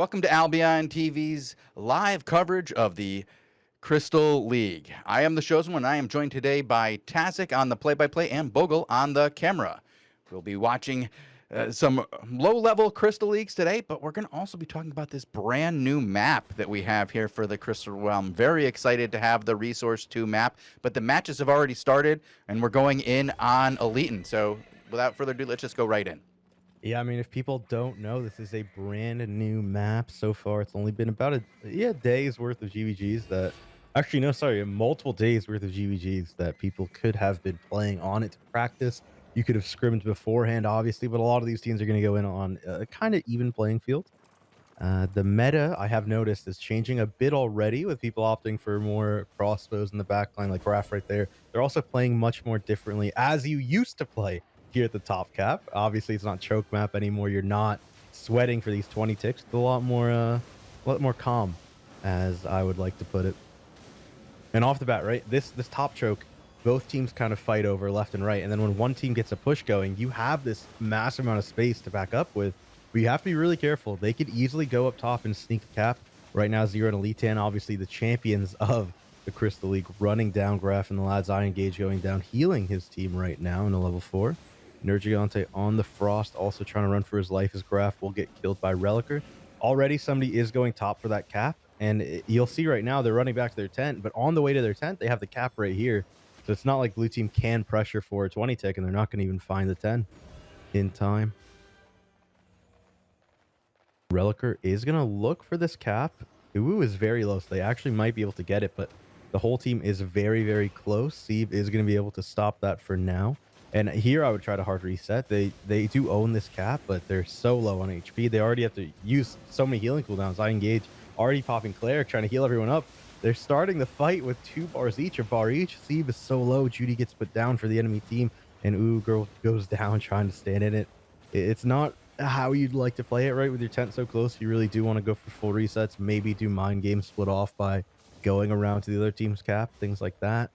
Welcome to Albion TV's live coverage of the Crystal League. I am the Shozen and I am joined today by Tazzik on the play-by-play and Bogul on the camera. We'll be watching some low-level Crystal Leagues today, but we're going to also be talking about this brand new map that we have here for the Crystal Realm. Very excited to have the Resource 2 map, but the matches have already started and we're going in on Elitin. So without further ado, let's just go right in. Yeah, I mean, if people don't know, this is a brand new map. So far, it's only been about a day's worth of GVGs that actually, no, sorry, multiple days worth of GVGs that people could have been playing on it to practice. You could have scrimmed beforehand, obviously, but a lot of these teams are going to go in on a kind of even playing field. The meta, I have noticed, is changing a bit already with people opting for more crossbows in the backline, like Graph right there. They're also playing much more differently as you used to play here at the top cap. Obviously, it's not choke map anymore. You're not sweating for these 20 ticks. It's a lot more calm, as I would like to put it. And off the bat, right, this top choke, both teams kind of fight over left and right. And then when one team gets a push going, you have this massive amount of space to back up with. But you have to be really careful. They could easily go up top and sneak the cap. Right now, Zero and Elite 10, obviously the champions of the Crystal League, running down Graph, and the lad's Eye Engage going down, healing his team right now in a level 4. Nergigante on the Frost, also trying to run for his life as Graph will get killed by Relicer. Already somebody is going top for that cap, and you'll see right now they're running back to their tent, but on the way to their tent, they have the cap right here. So it's not like blue team can pressure for a 20 tick, and they're not going to even find the 10 in time. Relicer is going to look for this cap. Uwu is very low, so they actually might be able to get it, but the whole team is very, very close. Sieve is going to be able to stop that for now. And here I would try to hard reset. They do own this cap, but they're so low on HP. They already have to use so many healing cooldowns. I engage, already popping Cleric, trying to heal everyone up. They're starting the fight with 2 bars each, a bar each. Sieve is so low. Judy gets put down for the enemy team, and Girl goes down trying to stand in it. It's not how you'd like to play it, right? With your tent so close, you really do want to go for full resets. Maybe do mind games split off by going around to the other team's cap, things like that.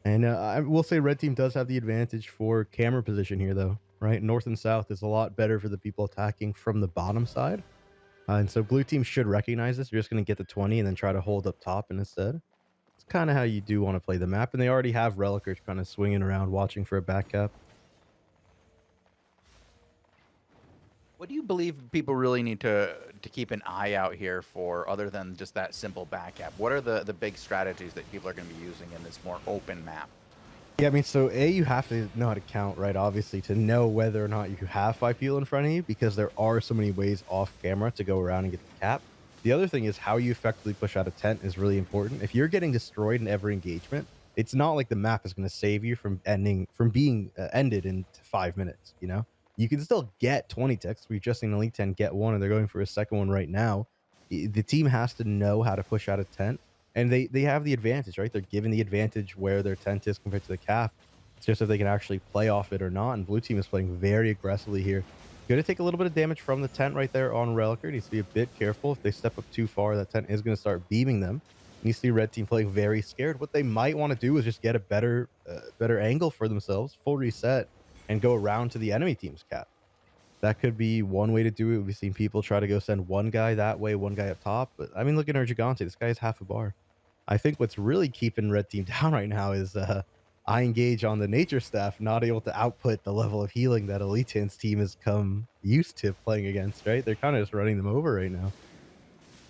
And I will say red team does have the advantage for camera position here, though, right? North and south is a lot better for the people attacking from the bottom side. And so blue team should recognize this. You're just going to get the 20 and then try to hold up top instead. It's kind of how you do want to play the map. And they already have Relicers kind of swinging around, watching for a back cap. What do you believe people really need to keep an eye out here for, other than just that simple back cap? What are the big strategies that people are going to be using in this more open map? Yeah, I mean, so you have to know how to count, right? Obviously, to know whether or not you have 5 people in front of you, because there are so many ways off camera to go around and get the cap. The other thing is how you effectively push out a tent is really important. If you're getting destroyed in every engagement, it's not like the map is going to save you from being ended in 5 minutes. You know, you can still get 20 ticks. We've just seen Elite 10 get one, and they're going for a second one right now. The team has to know how to push out a tent. And they have the advantage, right? They're given the advantage where their tent is compared to the cap. It's just if they can actually play off it or not. And blue team is playing very aggressively here. Going to take a little bit of damage from the tent right there on Relicer. Needs to be a bit careful. If they step up too far, that tent is going to start beaming them. And you see red team playing very scared. What they might want to do is just get a better angle for themselves, full reset, and go around to the enemy team's cap. That could be one way to do it. We've seen people try to go send one guy that way, one guy up top. But I mean, look at Nergigante. This guy is half a bar. I think what's really keeping red team down right now is I engage on the nature staff, not able to output the level of healing that Elite 10's team has come used to playing against, right? They're kind of just running them over right now.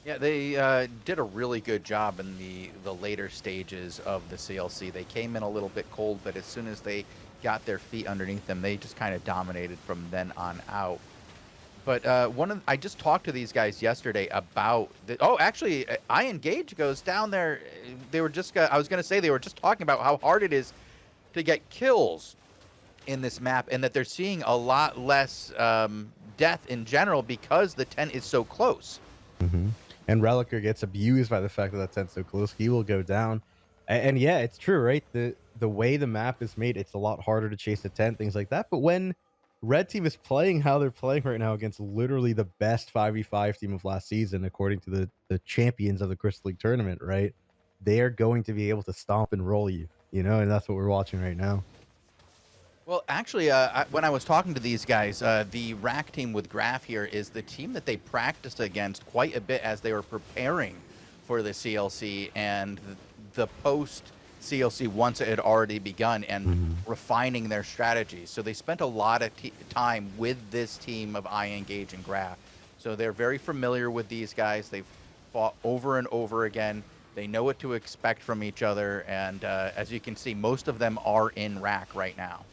Yeah, they did a really good job in the later stages of the CLC. They came in a little bit cold, but as soon as they got their feet underneath them, they just kind of dominated from then on out. But I just talked to these guys yesterday about actually, I Engage goes down there. They were just I was going to say they were just talking about how hard it is to get kills in this map, and that they're seeing a lot less death in general because the tent is so close. Mm-hmm. And Relicer gets abused by the fact that tent's so close. He will go down. And yeah, it's true, right? The way the map is made, it's a lot harder to chase the tent, things like that. But when red team is playing how they're playing right now against literally the best 5v5 team of last season, according to the champions of the Crystal League tournament, right? They are going to be able to stomp and roll you, you know, and that's what we're watching right now. Well, actually, when I was talking to these guys, the rack team with Graph here is the team that they practiced against quite a bit as they were preparing for the CLC and the post CLC once it had already begun and Mhm. refining their strategies. So they spent a lot of time with this team of iEngage and Graph. So they're very familiar with these guys. They've fought over and over again. They know what to expect from each other. And as you can see, most of them are in rack right now.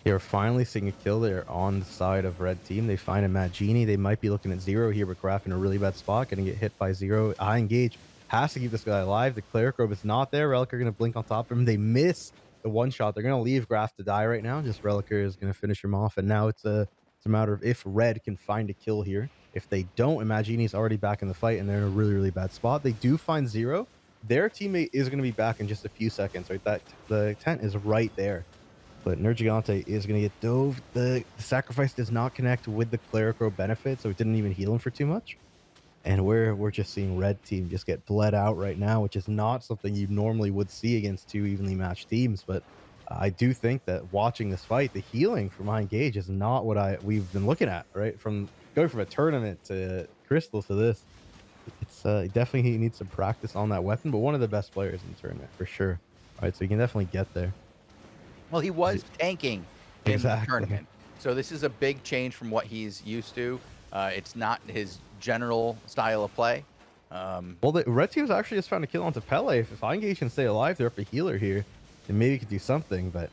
They're finally seeing a kill there on the side of red team. They find a Mad Genie. They might be looking at Zero here, but Graph in a really bad spot, going to get hit by Zero. Eye Engage has to keep this guy alive. The Cleric Robe is not there. Relic are going to blink on top of him. They miss the one shot. They're going to leave Graph to die right now. Just Relicer is going to finish him off. And now it's a matter of if red can find a kill here. If they don't, Imagini's already back in the fight, and they're in a really, really bad spot. They do find Zero. Their teammate is going to be back in just a few seconds, right? That the tent is right there. But Nergigante is going to get dove. The sacrifice does not connect with the Cleric Robe benefit, so it didn't even heal him for too much. And we're just seeing red team just get bled out right now, which is not something you normally would see against two evenly matched teams. But I do think that watching this fight, the healing from iEngage is not what we've been looking at, right? From going from a tournament to Crystal to this, it's definitely he needs some practice on that weapon, but one of the best players in the tournament for sure. All right, so you can definitely get there. Well, he was tanking in the Exactly. tournament, so this is a big change from what he's used to. It's not his general style of play. Well, the red team's actually just trying to kill onto Pele. If iEngage can stay alive, they're up a healer here, and maybe could do something. But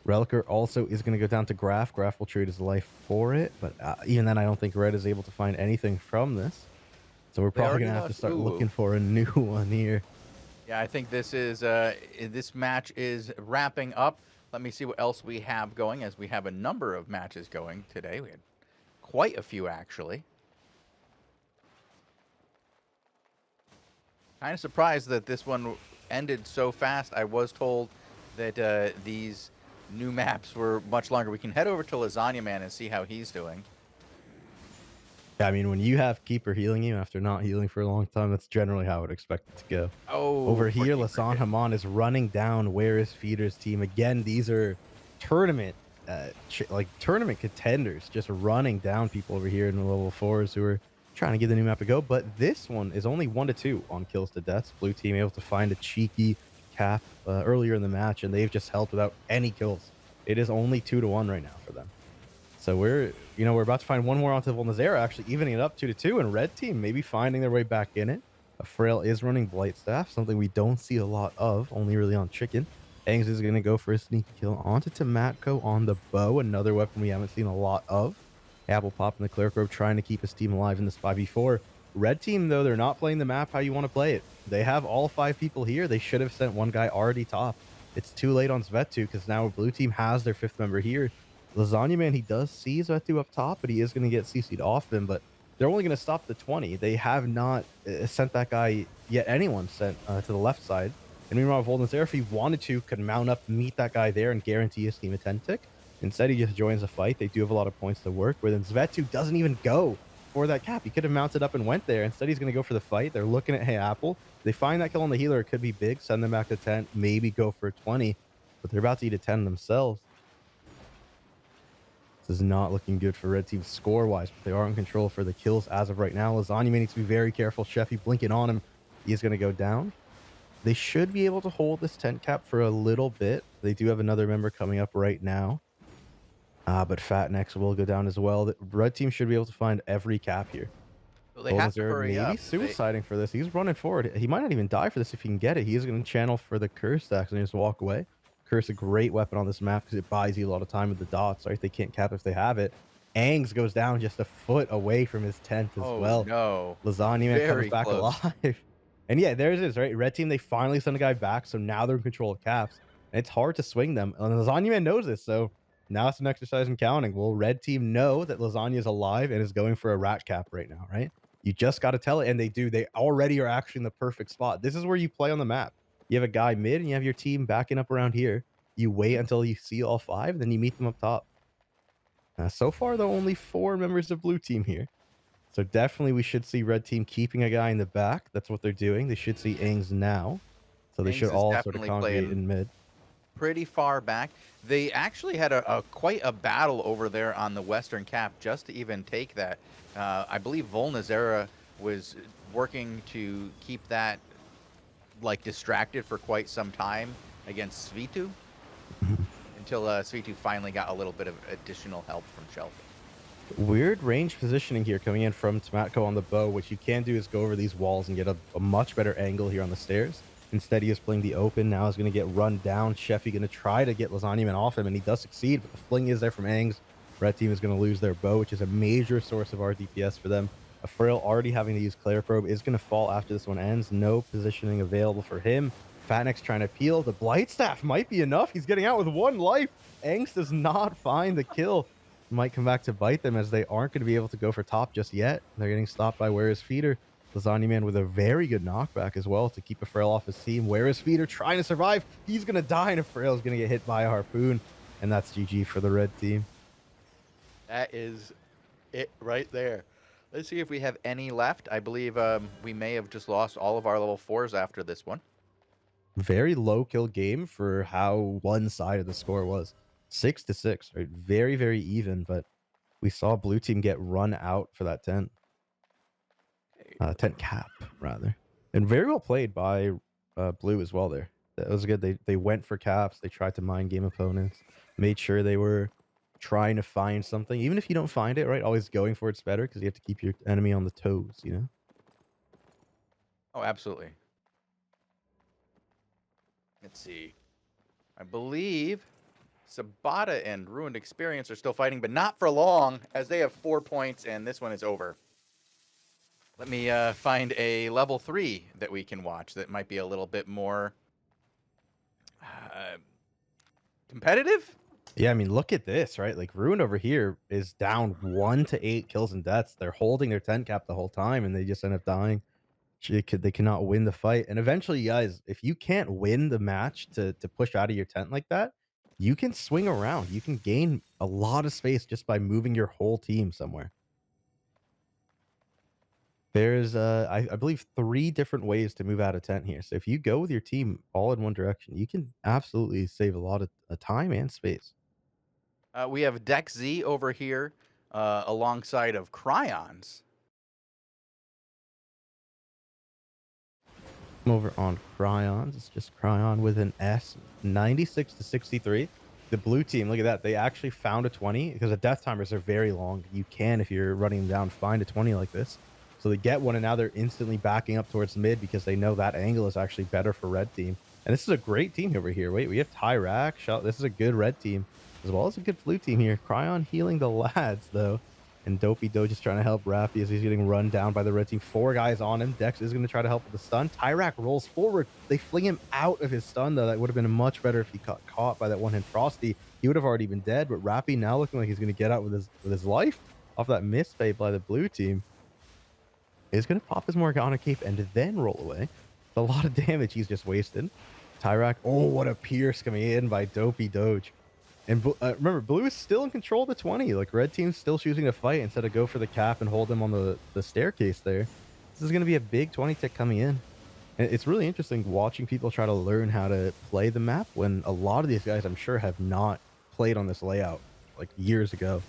Relicer also is going to go down to Graph. Graph will trade his life for it, but even then, I don't think red is able to find anything from this. So we're They probably already going to have to lost. start Ooh. looking for a new one here. Yeah, I think this match is wrapping up. Let me see what else we have going, as we have a number of matches going today. We had quite a few, actually. Kind of surprised that this one ended so fast. I was told that these new maps were much longer. We can head over to Lasagna Man and see how he's doing. Yeah, I mean, when you have Keeper healing you after not healing for a long time, that's generally how I would expect it to go. Oh, Over poor here, keeper. Lasan Haman is running down Where is Feeder's team. Again, these are tournament, like tournament contenders, just running down people over here in the level 4s who are trying to give the new map a go. But this one is only 1-2 on kills to deaths. Blue team able to find a cheeky cap earlier in the match, and they've just held without any kills. It is only 2-1 right now for them. So we're about to find one more onto Volnazera, actually evening it up 2-2, and red team maybe finding their way back in it. A Frail is running Blight Staff, something we don't see a lot of, only really on Chicken. Angs is going to go for a sneaky kill onto Tomatko on the bow, another weapon we haven't seen a lot of. Apple Pop and the Cleric Robe trying to keep his team alive in this 5v4. Red team, though, they're not playing the map how you want to play it. They have all 5 people here. They should have sent one guy already top. It's too late on Svetu because now blue team has their 5th member here. Lasagna Man, he does see Svetu up top, but he is going to get CC'd off him. But they're only going to stop the 20. They have not sent that guy yet. Anyone sent to the left side. And meanwhile, Volden's there, if he wanted to, could mount up, meet that guy there, and guarantee his team a 10 tick. Instead, he just joins the fight. They do have a lot of points to work with, and Svetu doesn't even go for that cap. He could have mounted up and went there. Instead, he's going to go for the fight. They're looking at Hey Apple. They find that kill on the healer. It could be big. Send them back to 10. Maybe go for 20. But they're about to eat a 10 themselves. This is not looking good for red team score-wise, but they are in control for the kills as of right now. Lasagna may need to be very careful. Sheffy blinking on him. He is going to go down. They should be able to hold this tent cap for a little bit. They do have another member coming up right now. But Fat Next will go down as well. The red team should be able to find every cap here. So they Golden have to Zero hurry maybe up. suiciding for this. He's running forward. He might not even die for this if he can get it. He is going to channel for the curse stacks and just walk away. Curse a great weapon on this map because it buys you a lot of time with the dots, right? They can't cap if they have it. Angs goes down just a foot away from his tent as Oh, well. no. Lasagna Man comes Very back close. alive. And yeah, there it is, right? Red team, they finally send a guy back, so now they're in control of caps. And it's hard to swing them. And Lasagna Man knows this, so now it's an exercise in counting. Will red team know that Lasagna is alive and is going for a rat cap right now, right? You just got to tell it, and they do. They already are actually in the perfect spot. This is where you play on the map. You have a guy mid, and you have your team backing up around here. You wait until you see all 5, then you meet them up top. So far, though, only 4 members of blue team here. So definitely we should see red team keeping a guy in the back. That's what they're doing. They should see Ings now. So they Ings should is all sort of definitely congregate playing in mid. pretty far back. They actually had a quite a battle over there on the western cap just to even take that. I believe Volnazera was working to keep that like distracted for quite some time against Svitu until Svitu finally got a little bit of additional help from Shelf. Weird range positioning here coming in from Tomatko on the bow. What you can do is go over these walls and get a much better angle here on the stairs. Instead, he is playing the open. Now he's going to get run down. Sheffy going to try to get Lasagna Man off him, and he does succeed, but the fling is there from Angs. Red team is going to lose their bow, which is a major source of RDPS for them. A Frail already having to use Claire Probe is going to fall after this one ends. No positioning available for him. Fatnex trying to peel. The Blight Staff might be enough. He's getting out with 1 life. Angs does not find the kill. Might come back to bite them as they aren't going to be able to go for top just yet. They're getting stopped by Where Is Feeder. Lasagna Man with a very good knockback as well to keep a Frail off his team. Where Is Feeder trying to survive? He's going to die, and a Frail is going to get hit by a harpoon. And that's GG for the red team. That is it right there. Let's see if we have any left. I believe we may have just lost all of our level 4s after this one. Very low kill game for how one-sided the score was. 6-6, right? Very, very even, but we saw blue team get run out for that tent. Tent cap, rather. And very well played by blue as well there. That was good. They went for caps. They tried to mind game opponents. Made sure they were trying to find something. Even if you don't find it, right? Always going for it's better because you have to keep your enemy on the toes, you know? Oh, absolutely. Let's see. I believe Sabata and Ruined Experience are still fighting, but not for long, as they have 4 points, and this one is over. Let me find a level 3 that we can watch that might be a little bit more competitive. Yeah, I mean, look at this, right? Like, Ruined over here is down 1 to 8 kills and deaths. They're holding their 10 cap the whole time, and they just end up dying. They cannot win the fight. And eventually, guys, if you can't win the match to push out of your tent like that, you can swing around. You can gain a lot of space just by moving your whole team somewhere. There's, I believe, 3 different ways to move out of tent here. So if you go with your team all in one direction, you can absolutely save a lot of time and space. We have Dex Z over here alongside of Cryons. Over on Cryons, it's just Cryon with an S, 96-63. The blue team, look at that. They actually found a 20 because the death timers are very long. You can, if you're running them down, find a 20 like this. So they get one, and now they're instantly backing up towards mid because they know that angle is actually better for red team. And this is a great team over here. Wait, we have Tyrak. This is a good red team, as well as a good blue team here. Cryon healing the lads, though. And Dopey Doe just trying to help Rappy as he's getting run down by the red team. 4 guys on him. Dex is going to try to help with the stun. Tyrak rolls forward. They fling him out of his stun, though. That would have been much better if he got caught by that one-hit Frosty. He would have already been dead, but Rappy now looking like he's going to get out with his life off that misplay by the blue team. Is going to pop his Morgana cape and then roll away. It's a lot of damage he's just wasted. Tyrak, oh, what a pierce coming in by Dopey Doge. And remember, blue is still in control of the 20. Like, red team's still choosing to fight instead of go for the cap and hold him on the staircase there. This is going to be a big 20 tick coming in. And it's really interesting watching people try to learn how to play the map when a lot of these guys, I'm sure, have not played on this layout like years ago.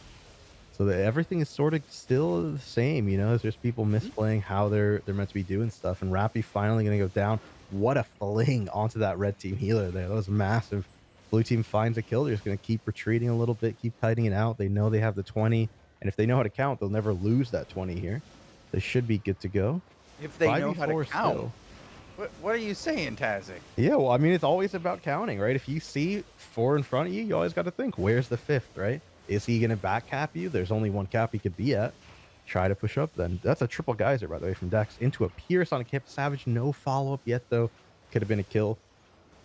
So that everything is sort of still the same, you know? It's just people misplaying how they're meant to be doing stuff. And Rappy finally going to go down. What a fling onto that red team healer there. That was massive. Blue team finds a kill. They're just going to keep retreating a little bit, keep tightening it out. They know they have the 20, and if they know how to count, they'll never lose that 20 here. They should be good to go. If they know how to count. What are you saying, Tazzik? Yeah, well, I mean, it's always about counting, right? If you see 4 in front of you, you always got to think, where's the 5th, right? Is he going to back cap you? There's only 1 cap he could be at. Try to push up then. That's a triple geyser, by the way, from Dex into a Pierce on a Camp Savage. No follow-up yet, though. Could have been a kill.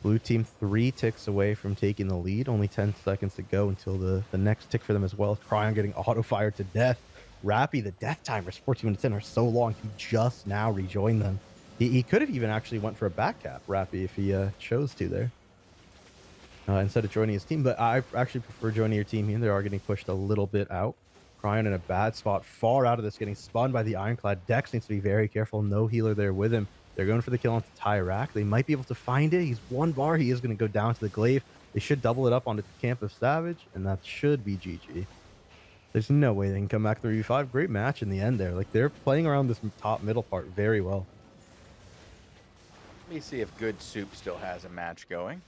Blue team 3 ticks away from taking the lead. Only 10 seconds to go until the next tick for them as well. Cryon getting auto-fired to death. Rappy, the death timers, 14 minutes in, are so long. He just now rejoined them. He could have even actually went for a back cap, Rappy, if he chose to there. Instead of joining his team. But I actually prefer joining your team here. They are getting pushed a little bit out. Cryon in a bad spot, far out of this, getting spun by the Ironclad. Dex needs to be very careful. No healer there with him. They're going for the kill onto Tyrak. They might be able to find it. He's 1 bar. He is gonna go down to the glaive. They should double it up onto Camp of Savage, and that should be GG. There's no way they can come back 3v5. Great match in the end there. Like, they're playing around this top middle part very well. Let me see if Good Soup still has a match going.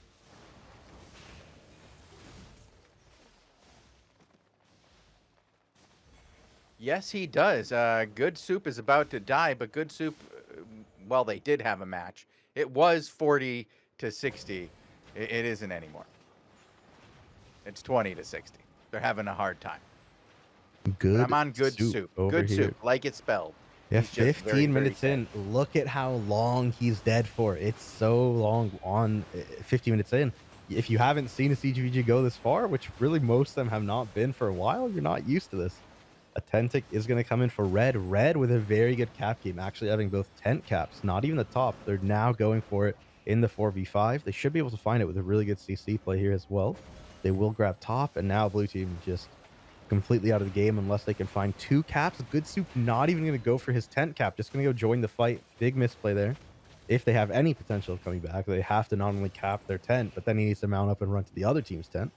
Yes, he does. Good Soup is about to die, but Good Soup, well, they did have a match. It was 40 to 60. It isn't anymore. It's 20 to 60. They're having a hard time. But I'm Good on Good Soup Soup. over Good here. Soup, like it's spelled. Yeah, He's just very, 15 very minutes dead. in. Look at how long he's dead for. It's so long on 50 minutes in. If you haven't seen a CGVG go this far, which really most of them have not been for a while, you're not used to this. A Tentic is going to come in for Red. Red with a very good cap game, actually having both tent caps, not even the top. They're now going for it in the 4v5. They should be able to find it with a really good CC play here as well. They will grab top, and now blue team just completely out of the game unless they can find 2 caps. Good Soup not even going to go for his tent cap, just going to go join the fight. Big misplay there. If they have any potential of coming back, they have to not only cap their tent, but then he needs to mount up and run to the other team's tent.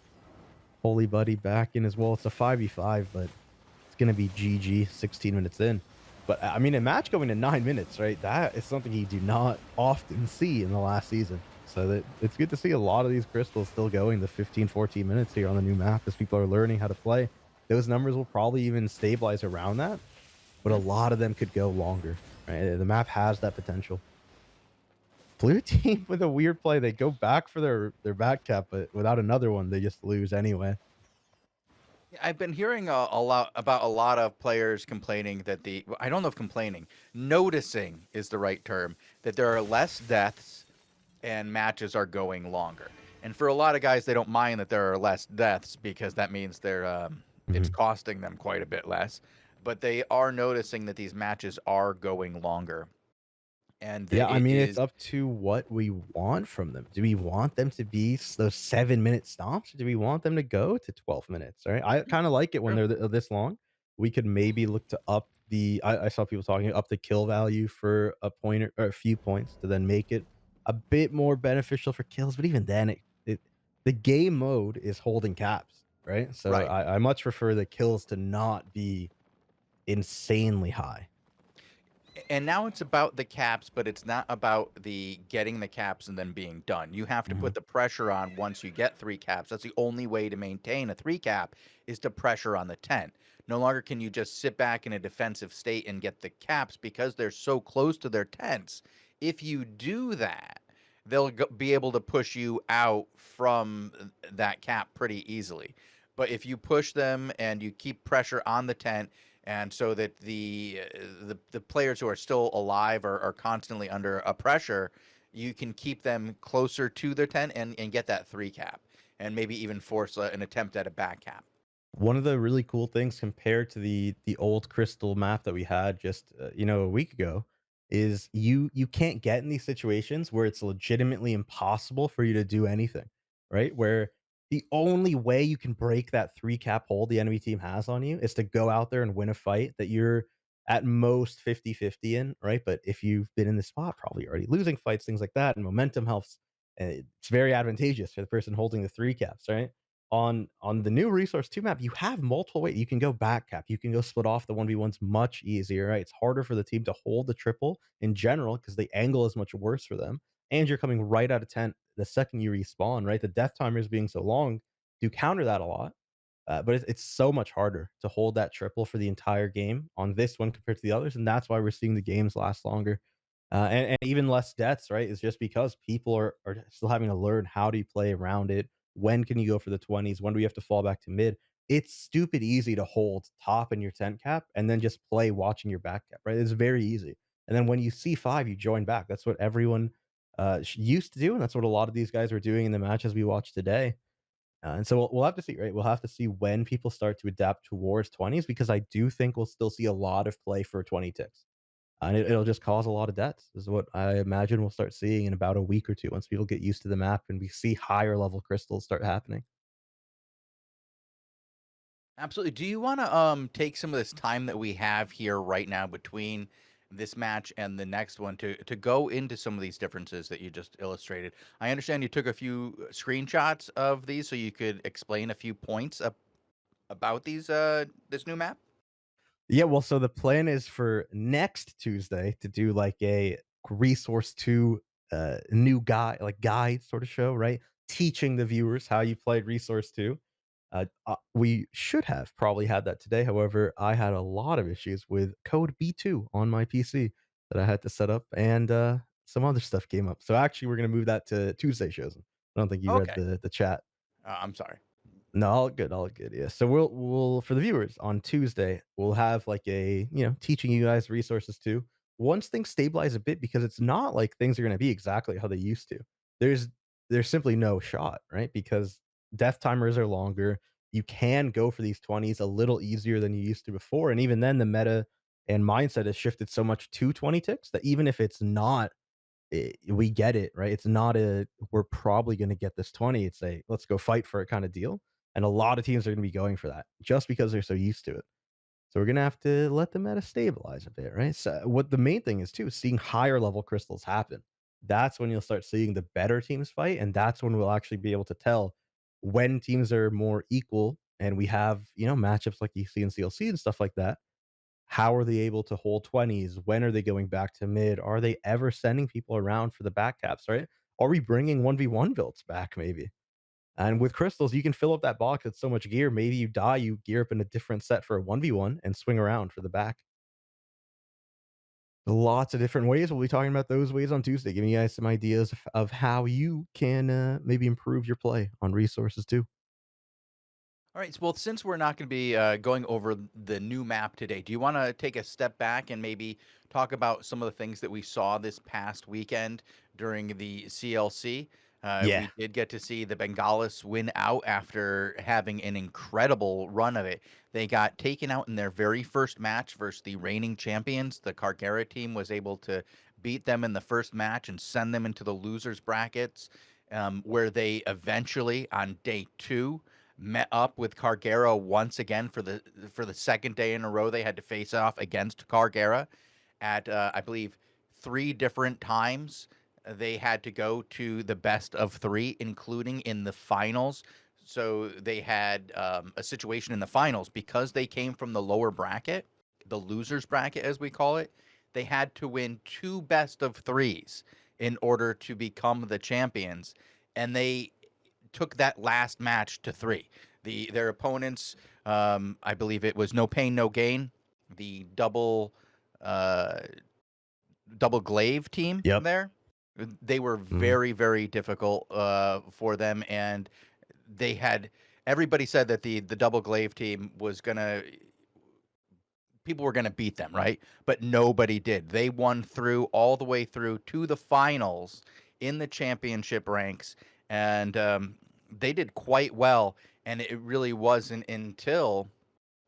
Holy Buddy back in as well. It's a 5v5, but it's going to be GG 16 minutes in. But I mean, a match going to 9 minutes, right? That is something you do not often see in the last season. So that it's good to see a lot of these crystals still going the 15, 14 minutes here on the new map as people are learning how to play. Those numbers will probably even stabilize around that, but a lot of them could go longer. Right? The map has that potential. Blue team with a weird play. They go back for their back cap, but without another one, they just lose anyway. Yeah, I've been hearing a lot about a lot of players complaining that I don't know if complaining, noticing is the right term, that there are less deaths and matches are going longer. And for a lot of guys, they don't mind that there are less deaths because that means it's Mhm. costing them quite a bit less. But they are noticing that these matches are going longer, and Yeah, that I it mean, it's is up to what we want from them. Do we want them to be those 7-minute stomps? Or do we want them to go to 12 minutes? Right? I kind of like it when true. they're this long. We could maybe look to up I saw people talking up the kill value for a point or a few points to then make it a bit more beneficial for kills. But even then, the game mode is holding caps, right? So Right. I much prefer the kills to not be insanely high. And now it's about the caps, but it's not about the getting the caps and then being done. You have to Mhm. put the pressure on once you get 3 caps. That's the only way to maintain a 3 cap is to pressure on the tent. No longer can you just sit back in a defensive state and get the caps because they're so close to their tents. If you do that, they'll be able to push you out from that cap pretty easily. But if you push them and you keep pressure on the tent, and so that the players who are still alive are constantly under a pressure, you can keep them closer to their tent and get that 3 cap, and maybe even force an attempt at a back cap. One of the really cool things compared to the old crystal map that we had just a week ago is you can't get in these situations where it's legitimately impossible for you to do anything, right? Where the only way you can break that 3 cap hold the enemy team has on you is to go out there and win a fight that you're at most 50-50 in, right? But if you've been in the spot, probably already losing fights, things like that, and momentum helps. It's very advantageous for the person holding the 3 caps, right? On the new resource 2 map, you have multiple ways. You can go back cap, you can go split off the 1v1s much easier, right? It's harder for the team to hold the triple in general because the angle is much worse for them. And you're coming right out of tent the second you respawn, right? The death timers being so long do counter that a lot. But it's so much harder to hold that triple for the entire game on this one compared to the others, and that's why we're seeing the games last longer. And even less deaths, right? Is just because people are still having to learn how do you play around it. When can you go for the 20s? When do we have to fall back to mid? It's stupid easy to hold top in your tent cap and then just play watching your back cap, right? It's very easy. And then when you see 5, you join back. That's what everyone used to do, and that's what a lot of these guys are doing in the matches we watch today. And so we'll have to see, right? We'll have to see when people start to adapt towards 20s because I do think we'll still see a lot of play for 20 ticks. And it'll just cause a lot of deaths, is what I imagine we'll start seeing in about a week or two once people get used to the map and we see higher level crystals start happening. Absolutely. Do you want to take some of this time that we have here right now between this match and the next one to go into some of these differences that you just illustrated. I understand you took a few screenshots of these so you could explain a few points about these this new map. Yeah, well, so the plan is for next Tuesday to do like a resource to new guide sort of show, right? Teaching the viewers how you played resource 2. We should have probably had that today. However, I had a lot of issues with code B2 on my PC that I had to set up, and some other stuff came up. So actually, we're gonna move that to Tuesday shows. I don't think you read Okay. the chat. I'm sorry. No, all good, yeah. So we'll for the viewers on Tuesday, we'll have like a, teaching you guys resources too. Once things stabilize a bit, because it's not like things are gonna be exactly how they used to. There's there's simply no shot, right? Because death timers are longer. You can go for these 20s a little easier than you used to before. And even then the meta and mindset has shifted so much to 20 ticks that even if it's not we get it, right? It's not a we're probably going to get this 20. It's a let's go fight for it kind of deal. And a lot of teams are going to be going for that just because they're so used to it. So we're going to have to let the meta stabilize a bit, right? So what the main thing is too is seeing higher level crystals happen. That's when you'll start seeing the better teams fight, and that's when we'll actually be able to tell when teams are more equal and we have, matchups like you see in CLC and stuff like that. How are they able to hold 20s? When are they going back to mid? Are they ever sending people around for the back caps, right? Are we bringing 1v1 builds back maybe? And with crystals, you can fill up that box with so much gear. Maybe you die, you gear up in a different set for a 1v1 and swing around for the back. Lots of different ways. We'll be talking about those ways on Tuesday, giving you guys some ideas of how you can maybe improve your play on resources too. All right. Well, since we're not going to be going over the new map today, do you want to take a step back and maybe talk about some of the things that we saw this past weekend during the CLC? Yeah. We did get to see the Bengalis win out after having an incredible run of it. They got taken out in their very first match versus the reigning champions. The Cargera team was able to beat them in the first match and send them into the losers brackets, where they eventually, on day 2, met up with Cargera once again for the second day in a row. They had to face off against Cargera at I believe 3 different times. They had to go to the best of 3, including in the finals. So they had a situation in the finals because they came from the lower bracket, the losers bracket as we call it. They had to win 2 best of 3s in order to become the champions, and they took that last match to 3. Their opponents, I believe it was No Pain No Gain, the uh, double glaive team Yep. there. They were Mhm. very very difficult for them, and they had everybody said that the double glaive team was gonna people were gonna beat them, right? But nobody did. They won through all the way through to the finals in the championship ranks, and they did quite well. And it really wasn't until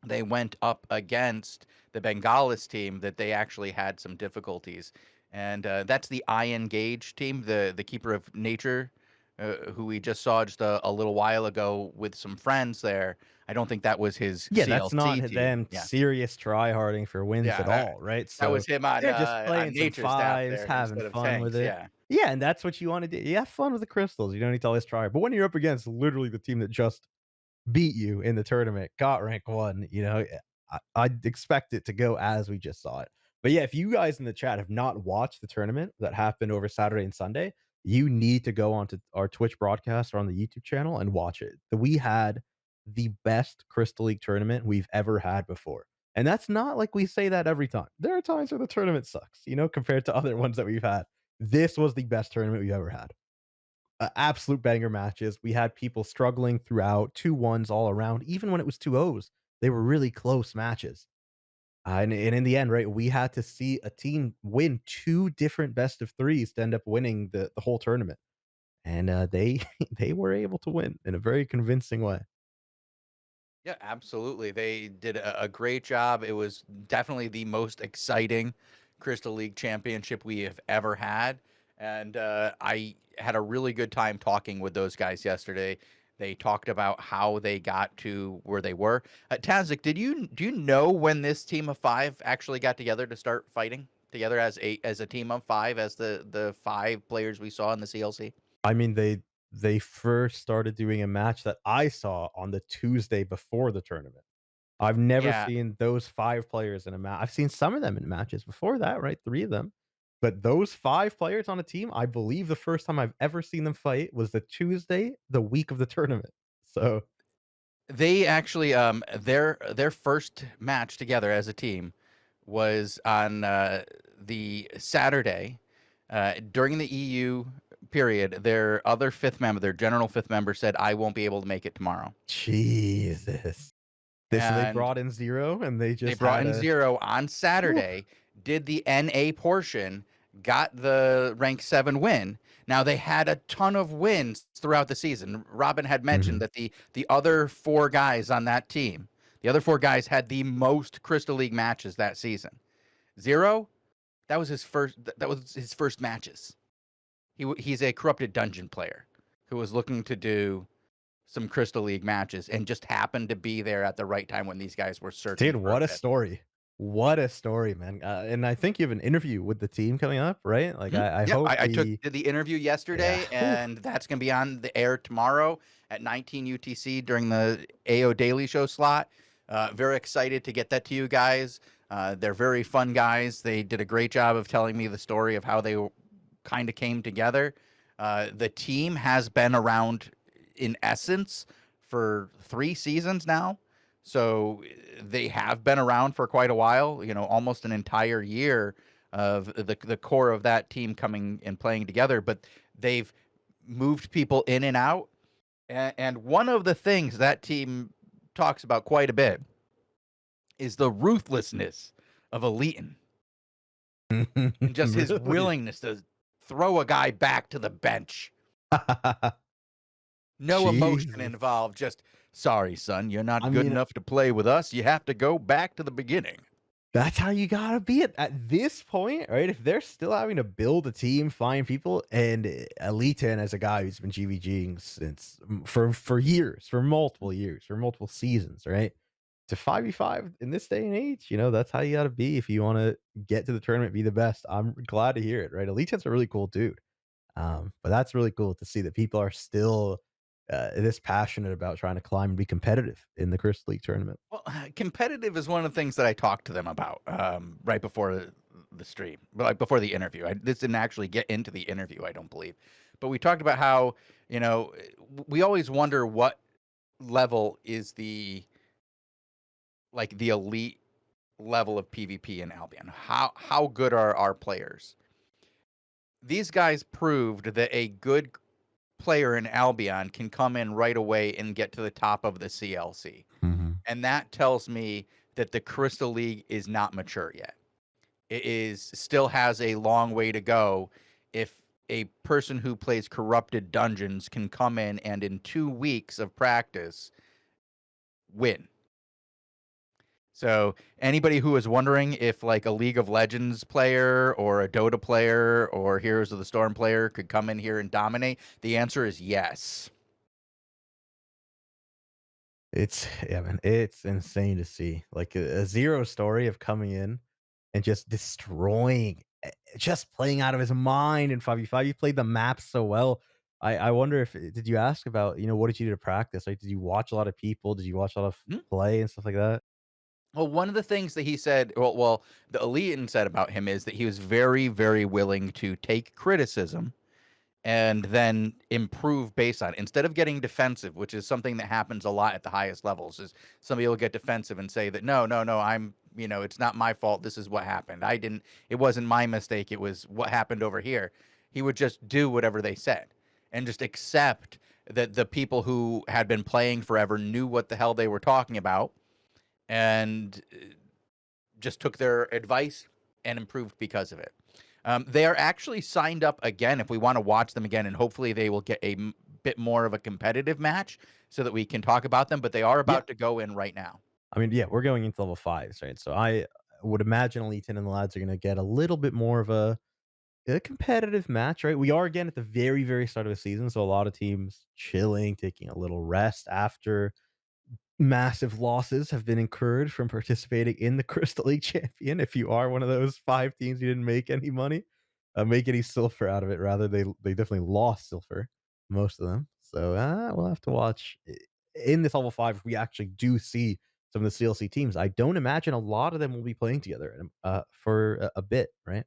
they went up against the Bengalis team that they actually had some difficulties. And that's the Iron Gage team, the Keeper of Nature, who we just saw just a little while ago with some friends there. I don't think that was his Yeah, that's CLC not team. them Yeah, serious tryharding for wins yeah, at all, right? that was So him they're just on playing some Nature staff fives, there having instead of fun with tanks. it. Yeah. Yeah, and that's what you want to do. You have fun with the crystals. You don't need to always try. But when you're up against literally the team that just beat you in the tournament, got rank 1, I'd expect it to go as we just saw it. But yeah, if you guys in the chat have not watched the tournament that happened over Saturday and Sunday, you need to go onto our Twitch broadcast or on the YouTube channel and watch it. We had the best Crystal League tournament we've ever had before. And that's not like we say that every time. There are times where the tournament sucks, compared to other ones that we've had. This was the best tournament we've ever had. Absolute banger matches. We had people struggling throughout, 2-1s all around. Even when it was 2-0s, they were really close matches. And in the end, right, we had to see a team win 2 different best of 3s to end up winning the whole tournament. And they they were able to win in a very convincing way. Yeah, absolutely. They did a great job. It was definitely the most exciting Crystal League championship we have ever had. And I had a really good time talking with those guys yesterday. They talked about how they got to where they were. Tazzik, do you know when this team of 5 actually got together to start fighting? together as a team of 5, as the 5 players we saw in the CLC? I mean, they first started doing a match that I saw on the Tuesday before the tournament. I've never Yeah, seen those 5 players in a match. I've seen some of them in matches before that, right? 3 of them. But those 5 players on a team, I believe the first time I've ever seen them fight was the Tuesday, the week of the tournament. So they actually, their first match together as a team was on, the Saturday, during the EU period. Their other 5th member, their general 5th member said, "I won't be able to make it tomorrow." Jesus. This so they And brought in 0 and they they just brought had in a Zero on woo. Saturday, did the NA portion, got the rank 7 win. Now they had a ton of wins throughout the season. Robin had mentioned Mhm. that the other 4 guys on that team, the other 4 guys had the most Crystal League matches that season. Zero, that was his first matches. He's a corrupted dungeon player who was looking to do some Crystal League matches and just happened to be there at the right time when these guys were searching Dude, for a what a fifth. story. What a story, man. And I think you have an interview with the team coming up, right? Like, Mhm. I Yep, hope I took we did the interview yeah. yesterday, Whew. and that's gonna be on the air tomorrow at 19 UTC during the AO Daily Show slot. Very excited to get that to you guys. They're very fun guys. They did a great job of telling me the story of how they kind of came together. The team has been around in essence for 3 seasons now. So they have been around for quite a while, almost an entire year of the core of that team coming and playing together. But they've moved people in and out. And one of the things that team talks about quite a bit is the ruthlessness of Eliton and just his Really? willingness to throw a guy back to the bench. No emotion Jesus. involved. Just, sorry, son, you're I not good mean, enough to play with us. You have to go back to the beginning. that's how you gotta be at this point, right? If they're still having to build a team, find people, and Elite 10 as a guy who's been GVGing since for years, for multiple years, for multiple seasons, right? To 5v5 in this day and age, that's how you gotta be if you wanna get to the tournament, be the best. I'm glad to hear it, right? Elite 10's a really cool dude. But that's really cool to see that people are still this passionate about trying to climb and be competitive in the Crystal League tournament. Well, competitive is one of the things that I talked to them about right before the stream, but like before the interview. This didn't actually get into the interview, I don't believe. But we talked about how, we always wonder what level is the elite level of PvP in Albion. How good are our players? These guys proved that a good player in Albion can come in right away and get to the top of the CLC. Mhm. And that tells me that the Crystal League is not mature yet. It is still has a long way to go if a person who plays corrupted dungeons can come in 2 weeks of practice win. So anybody who is wondering if like a League of Legends player or a Dota player or Heroes of the Storm player could come in here and dominate, the answer is yes. It's yeah, man, it's insane to see, like, a 0 story of coming in and just destroying, just playing out of his mind in 5v5. He played the map so well. I wonder if did you ask about, what did you do to practice? Like, did you watch a lot of people? Did you watch a lot of Mhm. play and stuff like that? Well, one of the things that he said, well, the Elian said about him is that he was very, very willing to take criticism and then improve based on it. Instead of getting defensive, which is something that happens a lot at the highest levels, is somebody will get defensive and say that no, no, no, it's not my fault. This is what happened. It wasn't my mistake. It was what happened over here. He would just do whatever they said and just accept that the people who had been playing forever knew what the hell they were talking about and just took their advice and improved because of it. They are actually signed up again if we want to watch them again, and hopefully they will get a bit more of a competitive match so that we can talk about them. But they are Yeah. about to go in right now. I mean, yeah, we're going into level 5s, right? So I would imagine Elite 10 and the lads are gonna get a little bit more of a competitive match, right? We are again at the very, very start of the season, so a lot of teams chilling, taking a little rest after massive losses have been incurred from participating in the Crystal League Champion. If you are one of those 5 teams who didn't make any money, make any silver out of it, rather they definitely lost silver, most of them. So, we'll have to watch in this level 5 if we actually do see some of the CLC teams. I don't imagine a lot of them will be playing together, for a bit, right?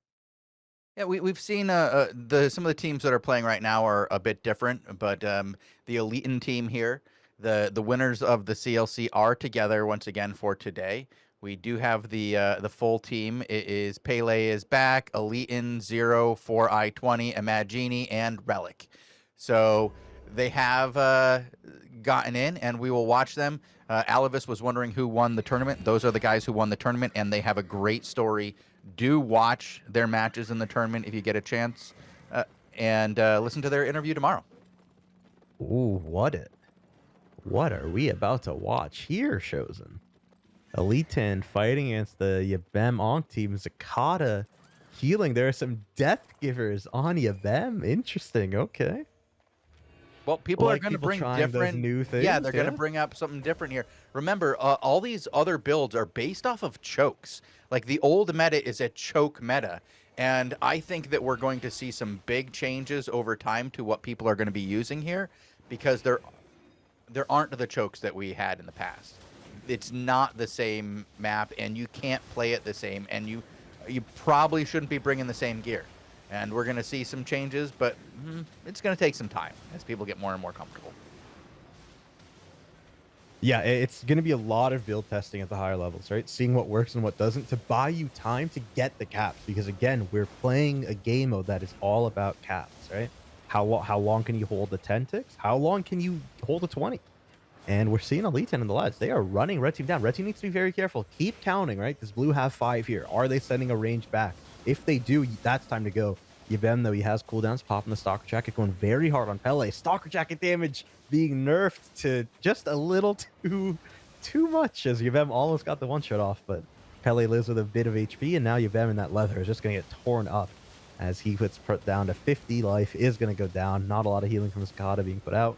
Yeah, we've seen the some of the teams that are playing right now are a bit different, but the Elitin team here, the winners of the CLC are together once again for today. We do have the full team. It is Pele is back, Elitin, Zero, 4i20, Imagini, and Relic. So they have gotten in, and we will watch them. Alavis was wondering who won the tournament. Those are the guys who won the tournament, and they have a great story. Do watch their matches in the tournament if you get a chance, and listen to their interview tomorrow. Ooh, what are we about to watch here, Shozen? Elite 10 fighting against the Yabem Onk team. Zakata healing. There are some death givers on Yabem. Interesting. Okay. Well, I people are like going to people bring trying those different. new Yeah, things. they're going to Yeah. bring up something different here. Remember, all these other builds are based off of chokes. Like the old meta is a choke meta, and I think that we're going to see some big changes over time to what people are going to be using here, because there aren't the chokes that we had in the past. It's not the same map, and you can't play it the same, and you probably shouldn't be bringing the same gear. And we're going to see some changes, but it's going to take some time as people get more and more comfortable. Yeah, it's going to be a lot of build testing at the higher levels, right? Seeing what works and what doesn't to buy you time to get the caps. Because again, we're playing a game mode that is all about caps, right? How long can you hold the 10 ticks? How long can you hold a 20? And we're seeing Elite 10 in the lads. They are running Red Team down. Red Team needs to be very careful. Keep counting, right? Because Blue have 5 here. Are they sending a range back? If they do, that's time to go. Yabem, though, he has cooldowns, popping the Stalker Jacket, going very hard on Pele. Stalker Jacket damage being nerfed to just a little too much, as Yabem almost got the one-shot off, but Pele lives with a bit of HP, and now Yabem in that leather is just going to get torn up as he puts down to 50. Life is going to go down. Not a lot of healing from Skada being put out.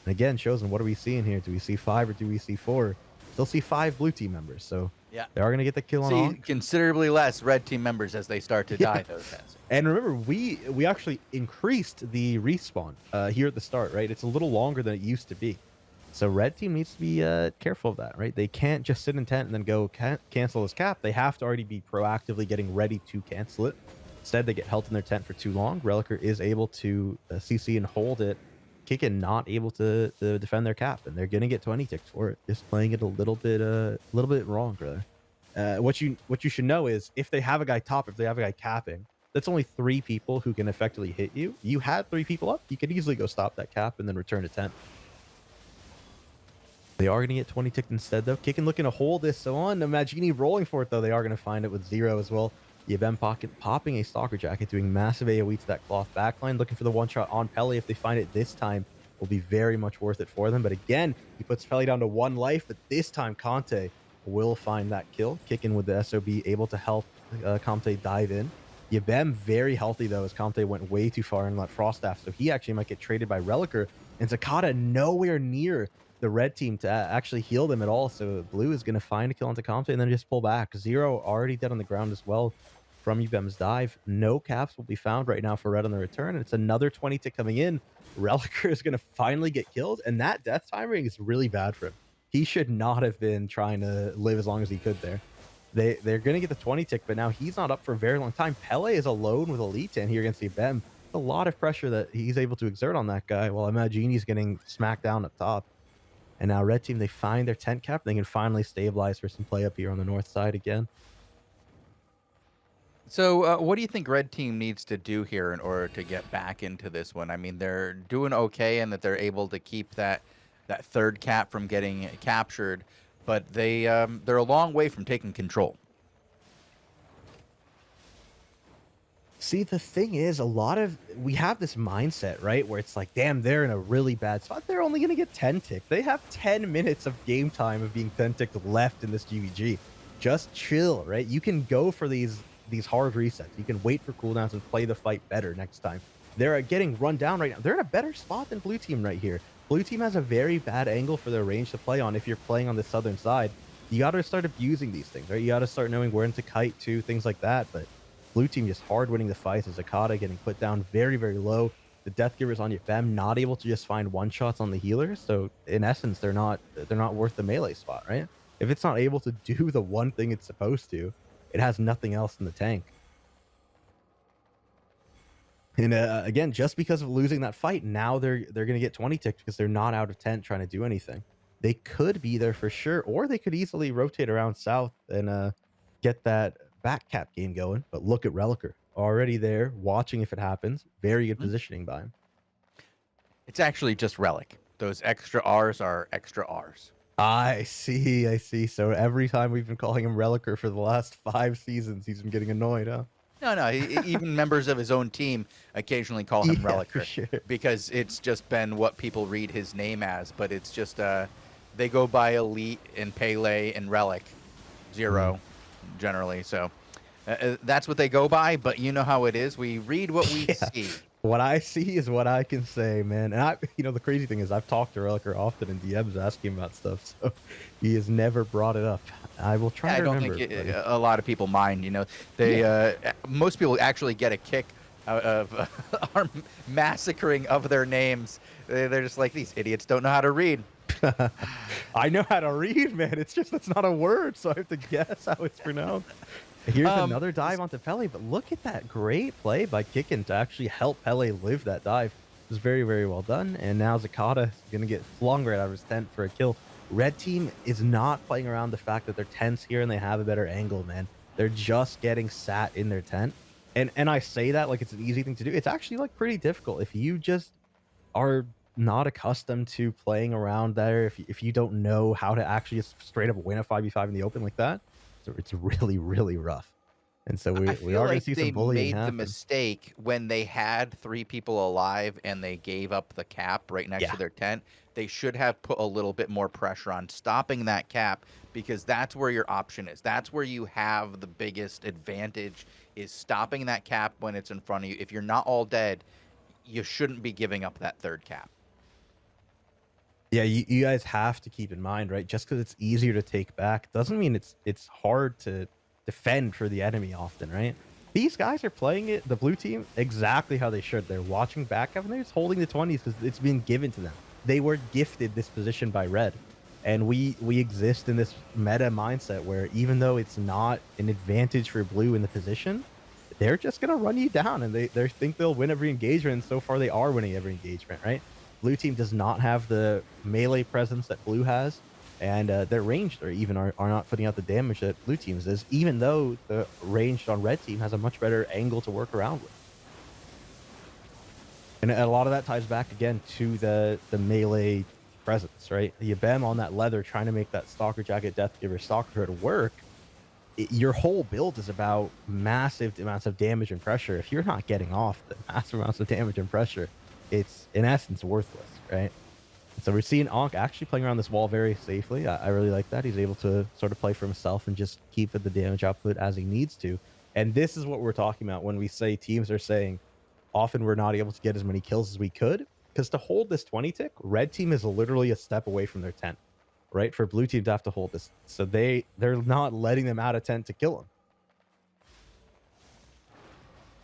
And again, Shozen, what are we seeing here? Do we see 5 or do we see 4? Still see 5 blue team members, so Yeah. they are going to get the kill on See Onk. considerably less red team members as they start to die those days. And remember, we actually increased the respawn here at the start, right? It's a little longer than it used to be. So red team needs to be careful of that, right? They can't just sit in tent and then go cancel this cap. They have to already be proactively getting ready to cancel it. Instead, they get held in their tent for too long. Relicer is able to CC and hold it. Kicken not able to defend their cap, and they're gonna get 20 ticks for it. Just playing it a little bit wrong, brother. What you should know is if they have a guy top, if they have a guy capping, that's only 3 people who can effectively hit you. You had 3 people up, you could easily go stop that cap and then return to 10. They are gonna get 20 ticked instead, though. Kicken looking to hold this on. Imagini rolling for it, though. They are gonna find it with Zero as well. Yabem popping a Stalker Jacket, doing massive AoE to that cloth backline, looking for the one-shot on Pele. If they find it this time, will be very much worth it for them. But again, he puts Pele down to 1 life, but this time Conte will find that kill. Kicking with the SOB, able to help Conte dive in. Yabem very healthy, though, as Conte went way too far in that Frost Staff, so he actually might get traded by Relicer. And Zakata nowhere near the red team to actually heal them at all, so Blue is going to find a kill onto Conte and then just pull back. Zero already dead on the ground as well from Yabem's dive. No caps will be found right now for red on the return, and it's another 20 tick coming in. Relicer is going to finally get killed, and that death timing is really bad for him. He should not have been trying to live as long as he could there. They're going to get the 20 tick, but now he's not up for a very long time. Pele is alone with Elite 10 here against Yabem. A lot of pressure that he's able to exert on that guy, while Imagini's getting smacked down up top. And now red team, they find their tent cap. They can finally stabilize for some play up here on the north side again. So what do you think red team needs to do here in order to get back into this one? I mean, they're doing okay and that they're able to keep that third cap from getting captured, but they're a long way from taking control. See, the thing is, we have this mindset, right, where it's like, damn, they're in a really bad spot. They're only going to get 10 tick. They have 10 minutes of game time of being 10 ticked left in this GVG. Just chill, right? You can go for these hard resets. You can wait for cooldowns and play the fight better next time. They're getting run down right now. They're in a better spot than blue team right here. blue team has a very bad angle for their range to play on if you're playing on the southern side. You gotta start abusing these things, right? You gotta start knowing when to kite to, things like that, but blue team just hard winning the fights. As Akata getting put down very, very low. The Death Givers on your Bem not able to just find one-shots on the healers, so in essence, they're not worth the melee spot, right? If it's not able to do the one thing it's supposed to, it has nothing else in the tank. And again, just because of losing that fight, now they're gonna get 20 ticked because they're not out of tent trying to do anything. They could be there for sure, or they could easily rotate around south and get that back cap game going. But look at Relicer already there, watching if it happens. Very good Mhm. positioning by him. It's actually just Relic. Those extra R's are extra R's. I see, I see. So every time we've been calling him Relicer for the last 5 seasons, he's been getting annoyed, huh? No, even members of his own team occasionally call him Yeah, for Relicer sure. because it's just been what people read his name as. But it's just they go by Elite and Pele and Relic, Zero, generally. So that's what they go by. But you know how it is. We read what we Yeah. see. What I see is what I can say, man. And the crazy thing is I've talked to Relicer often in DMs asking about stuff, so he has never brought it up. I will try I to don't remember. think Buddy. a lot of people mind. They most people actually get a kick out of our massacring of their names. They're just like, these idiots don't know how to read. I know how to read, man. It's just that's not a word, so I have to guess how it's pronounced. Here's another dive onto Pele, but look at that great play by Kicken to actually help Pele live that dive. It was very, very well done. And now Zakata is going to get flung right out of his tent for a kill. Red team is not playing around the fact that they're tense here and they have a better angle, man. They're just getting sat in their tent. And I say that like it's an easy thing to do. It's actually like pretty difficult. If you just are not accustomed to playing around there, if you don't know how to actually just straight up win a 5v5 in the open like that, so it's really, really rough. And so I we feel are going to like see they some bullying made the happen. mistake when they had 3 people alive and they gave up the cap right next Yeah. to their tent. They should have put a little bit more pressure on stopping that cap because that's where your option is. That's where you have the biggest advantage is stopping that cap when it's in front of you. If you're not all dead, you shouldn't be giving up that third cap. Yeah, you guys have to keep in mind, right? Just because it's easier to take back doesn't mean it's hard to defend for the enemy often, right? These guys are playing it, the blue team, exactly how they should. They're watching back and they're just holding the 20s because it's been given to them. They were gifted this position by red. And we exist in this meta mindset where even though it's not an advantage for blue in the position, they're just gonna run you down and they think they'll win every engagement, and so far they are winning every engagement, right? Blue team does not have the melee presence that blue has, and their ranged are not putting out the damage that blue teams is, even though the ranged on red team has a much better angle to work around with. And a lot of that ties back again to the melee presence, right? The Yabem on that leather trying to make that Stalker Jacket Deathgiver Stalker Hood work. Your whole build is about massive amounts of damage and pressure. If you're not getting off the massive amounts of damage and pressure, it's in essence worthless, right? So we're seeing Ankh actually playing around this wall very safely. I really like that. He's able to sort of play for himself and just keep the damage output as he needs to. And this is what we're talking about when we say teams are saying often we're not able to get as many kills as we could. Because to hold this 20 tick, red team is literally a step away from their 10, right? For blue team to have to hold this. So they're not letting them out of 10 to kill them.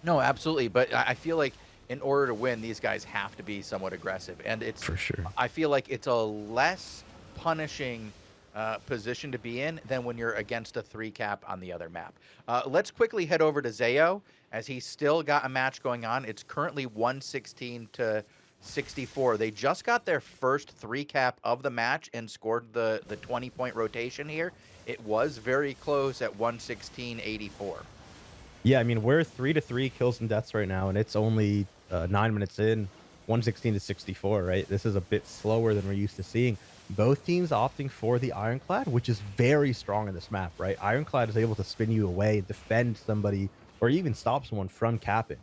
No, absolutely. But I feel like in order to win, these guys have to be somewhat aggressive. And For sure. I feel like it's a less punishing position to be in than when you're against a 3 cap on the other map. Let's quickly head over to Zayo as he's still got a match going on. It's currently 116 to 64. They just got their first 3 cap of the match and scored the 20-point rotation here. It was very close at 116-84. Yeah, I mean, we're 3-3 kills and deaths right now, and it's only 9 minutes in, 116 to 64, right? This is a bit slower than we're used to seeing. Both teams opting for the Ironclad, which is very strong in this map, right? Ironclad is able to spin you away, defend somebody, or even stop someone from capping.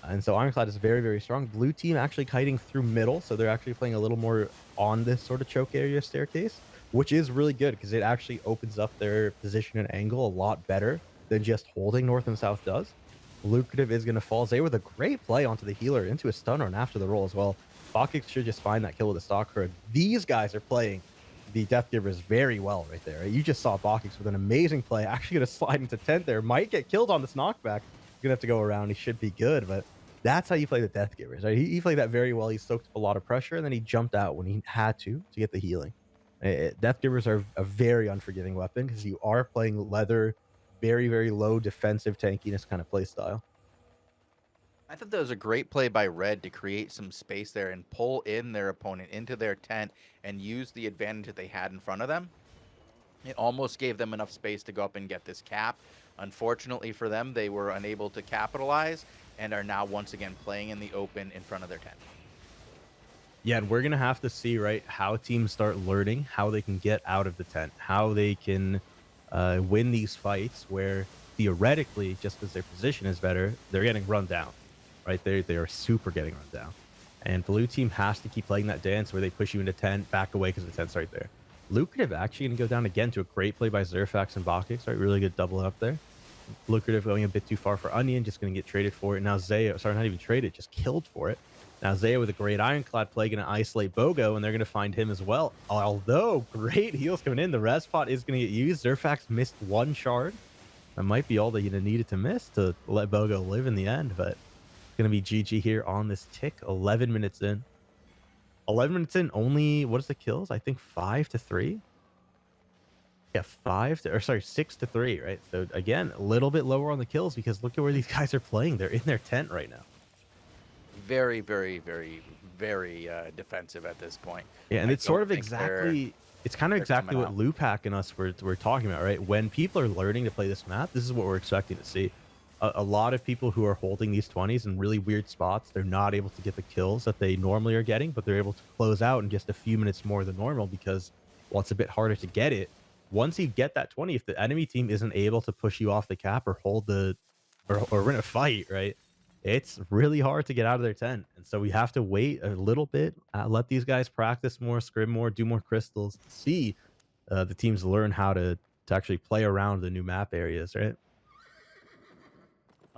And so Ironclad is very, very strong. Blue team actually kiting through middle, so they're actually playing a little more on this sort of choke area staircase, which is really good because it actually opens up their position and angle a lot better than just holding north and south does. Lucrative is going to fall. Zay with a great play onto the healer into a stunner and after the roll as well. Bokix should just find that kill with the stock card. These guys are playing the Death Givers very well right there. Right? You just saw Bokix with an amazing play. Actually going to slide into 10th there. Might get killed on this knockback. Going to have to go around. He should be good, but that's how you play the Death Givers. Right? He played that very well. He soaked up a lot of pressure, and then he jumped out when he had to get the healing. Death Givers are a very unforgiving weapon because you are playing leather, very, very low defensive tankiness kind of play style. I thought that was a great play by Red to create some space there and pull in their opponent into their tent and use the advantage that they had in front of them. It almost gave them enough space to go up and get this cap. Unfortunately for them, they were unable to capitalize and are now once again playing in the open in front of their tent. Yeah, and we're going to have to see, right, how teams start learning how they can get out of the tent, how they can win these fights where theoretically, just because their position is better, they're getting run down. Right? They are super getting run down. And blue team has to keep playing that dance where they push you into 10, back away because the tent's right there. Lucrative actually going to go down again to a great play by Zerfax and Bokix, right? Really good double up there. Lucrative going a bit too far for Onion, just going to get traded for it. Now Zaya, sorry, not even traded, just killed for it. Now Zaya with a great Ironclad play going to isolate Bogo, and they're going to find him as well. Although, great heals coming in. The res spot is going to get used. Zerfax missed one shard. That might be all that you needed to miss to let Bogo live in the end, but going to be GG here on this tick. 11 minutes in. 11 minutes in, only, what is the kills? I think 5-3. Yeah, 6-3, right? So again, a little bit lower on the kills because look at where these guys are playing. They're in their tent right now. Very, very, very, very defensive at this point. Yeah, and it's sort of exactly, it's kind of exactly what Lupac and us were talking about, right? When people are learning to play this map, this is what we're expecting to see. A lot of people who are holding these 20s in really weird spots, they're not able to get the kills that they normally are getting, but they're able to close out in just a few minutes more than normal because, well, it's a bit harder to get it. Once you get that 20, if the enemy team isn't able to push you off the cap or hold the, or win a fight, right, it's really hard to get out of their tent. And so we have to wait a little bit, let these guys practice more, scrim more, do more crystals, see the teams learn how to actually play around the new map areas, right?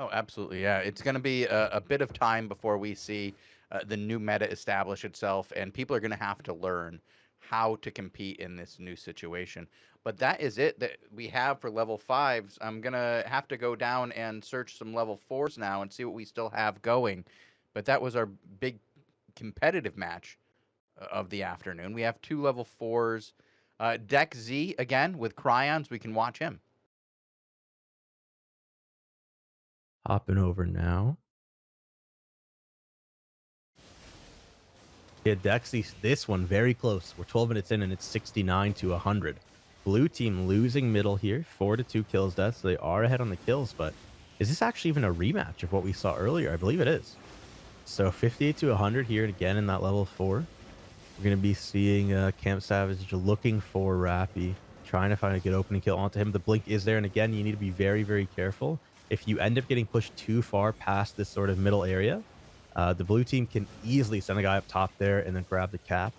Oh, absolutely. Yeah. It's going to be a bit of time before we see the new meta establish itself, and people are going to have to learn how to compete in this new situation. But that is it that we have for level 5s. I'm going to have to go down and search some level 4s now and see what we still have going. But that was our big competitive match of the afternoon. We have 2 level 4s. Deck Z, again, with Cryons. We can watch him. Hopping over now. Yeah, Dexy, this one very close. We're 12 minutes in and it's 69-100. Blue team losing middle here, 4-2 kills death, so they are ahead on the kills, but is this actually even a rematch of what we saw earlier? I believe it is. So 58-100 here again in that level 4. We're going to be seeing Camp Savage looking for Rappy, trying to find a good opening kill onto him. The blink is there, and again, you need to be very, very careful. If you end up getting pushed too far past this sort of middle area, the blue team can easily send a guy up top there and then grab the cap.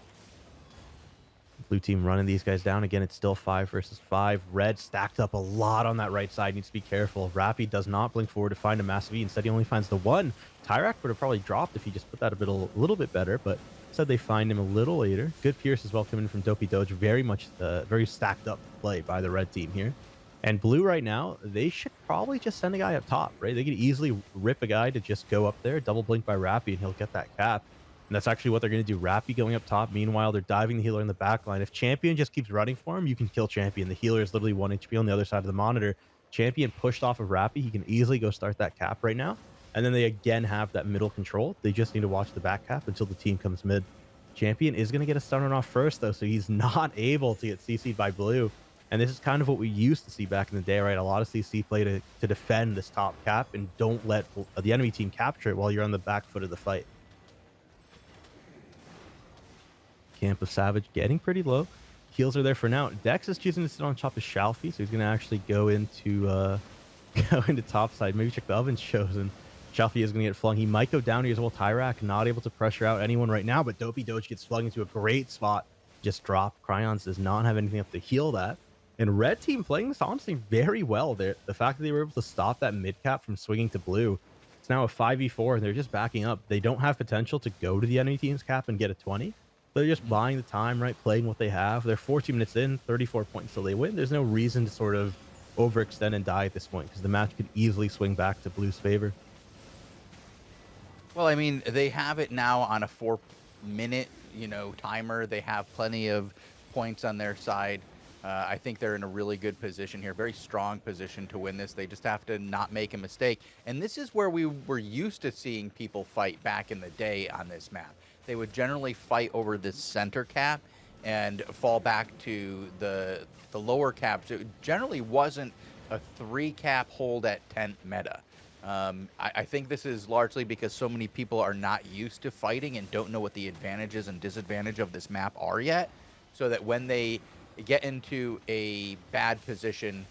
Blue team running these guys down. Again, it's still 5 versus 5. Red stacked up a lot on that right side. Needs to be careful. Rappy does not blink forward to find a massive E. Instead, he only finds the one. Tyrak would have probably dropped if he just put that a little bit better, but instead they find him a little later. Good Pierce as well coming in from Dopey Doge. Very much, very stacked up play by the red team here. And blue right now, they should probably just send a guy up top, right? They could easily rip a guy to just go up there, double blink by Rappy, and he'll get that cap. And that's actually what they're going to do. Rappy going up top. Meanwhile, they're diving the healer in the back line. If Champion just keeps running for him, you can kill Champion. The healer is literally 1 HP on the other side of the monitor. Champion pushed off of Rappy. He can easily go start that cap right now. And then they again have that middle control. They just need to watch the back cap until the team comes mid. Champion is going to get a stun off first, though, so he's not able to get CC'd by blue. And this is kind of what we used to see back in the day, right? A lot of CC play to defend this top cap and don't let the enemy team capture it while you're on the back foot of the fight. Camp of Savage getting pretty low. Heals are there for now. Dex is choosing to sit on top of Shalfie, so he's going to actually go into top side. Maybe check the ovens Shozen. Shalfie is going to get flung. He might go down here as well. Tyrak not able to pressure out anyone right now, but Dopey Doge gets flung into a great spot. Just drop. Cryons does not have anything up to heal that. And red team playing this honestly very well. The fact that they were able to stop that mid cap from swinging to blue, It's now a 5v4, and they're just backing up. They don't have potential to go to the enemy team's cap and get a 20. They're just Mhm. buying the time, right? Playing what they have. They're 14 minutes in, 34 points till they win. There's no reason to sort of overextend and die at this point because the match could easily swing back to Blue's favor. Well, I mean, they have it now on a 4-minute, timer. They have plenty of points on their side. I think they're in a really good position here, very strong position to win this. They just have to not make a mistake. And this is where we were used to seeing people fight back in the day on this map. They would generally fight over this center cap and fall back to the lower caps. It generally wasn't a 3-cap hold at tent meta. I think this is largely because so many people are not used to fighting and don't know what the advantages and disadvantage of this map are yet. So that when they get into a bad position,